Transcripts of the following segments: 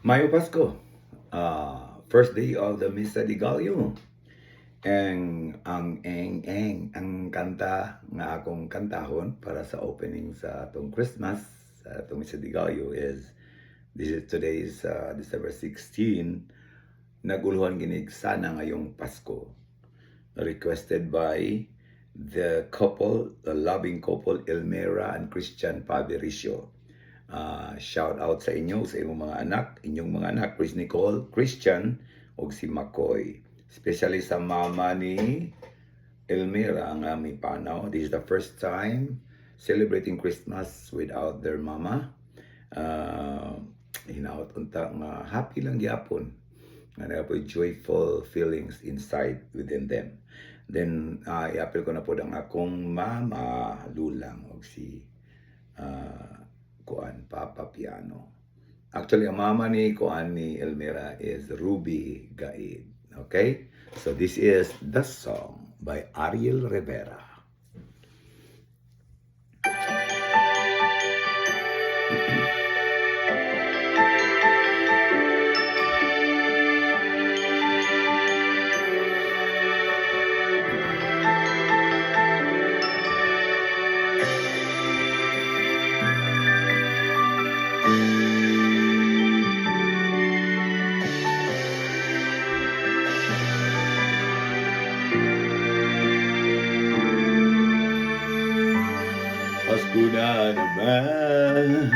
Mayo Pasko, first day of the Misa de Gallo. Ang kanta nga akong kantahon para sa opening sa atong Christmas, sa atong Misa de Gallo today is December 16, naguluhan ginig sana ngayong Pasko. Requested by the loving couple, Elmera and Christian Pavericio. Shout out sa inyo, sa inyong mga anak, Chris Nicole, Christian, o si McCoy. Especially sa mama ni Elmira, ang aming panaw. This is the first time celebrating Christmas without their mama. Hinaot unta nga happy lang gyapon. Nga na joyful feelings inside within them. Then, i-appeal ko na po ang akong mama, Lulang, o si Papa Piano. Actually, ang mama ni Elmira is Ruby Gaid. Okay? So this is the song by Ariel Rivera. Pasko na naman,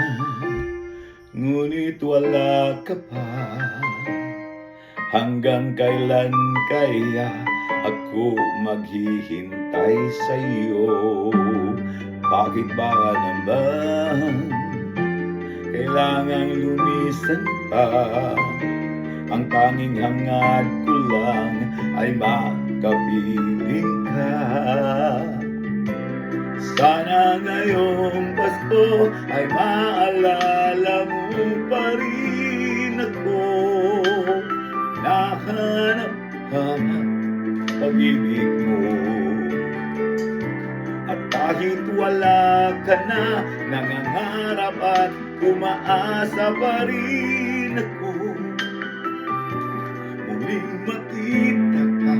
ngunit wala ka pa. Hanggang kailan kaya ako maghihintay sa iyo? Bakit ba naman kailangang lumisan pa? Ang tanging hangad ko lang ay makapiling ka. Sana ngayong Pasko ay maalala mo pa rin ako. Nahanap-hanap pag-ibig mo. At kahit wala ka na, nangangarap at umaasa pa rin ako. Muling makita ka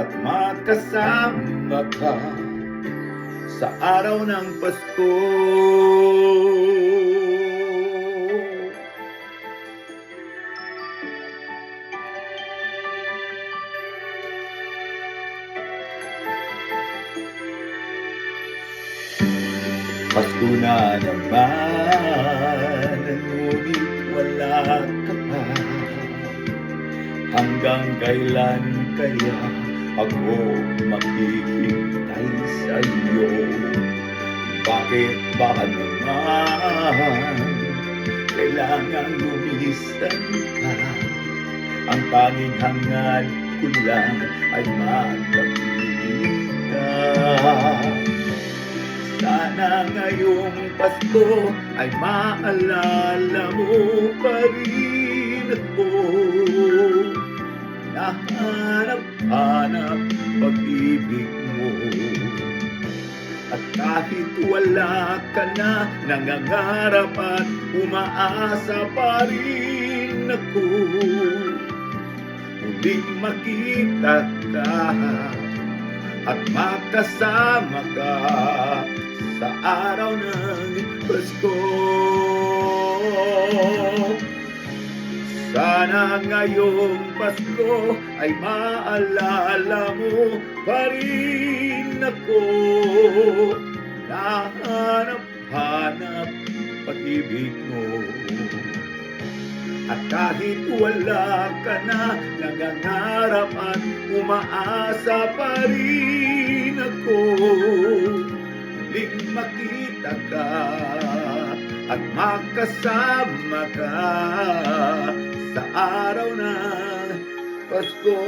at makasama ka sa araw ng Pasko. Pasko na naman, ngunit wala ka pa. Hanggang kailan kaya ako maghihintay sa iyo? Bakit ba naman kailangan lumisan ka? Ang tanging hangad ko lang ay magkapiling ka. Sana ngayong Pasko ay maalala mo pa rin ako. Nahanap-hanap pag-ibig mo. At kahit wala ka na, nangangarap at umaasa pa rin ako. Muling makita ka at makasama ka sa araw ng Pasko. Sana ngayong Pasko ay maalala mo pa rin ako. Nahanap-hanap pag-ibig mo. At kahit wala ka na, nangangarap at umaasa pa rin ako. Muling makita ka at makasama ka sa araw ng Pasko.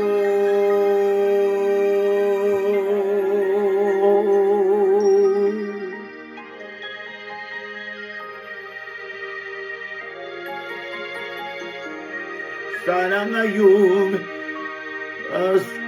Sana ngayong Pasko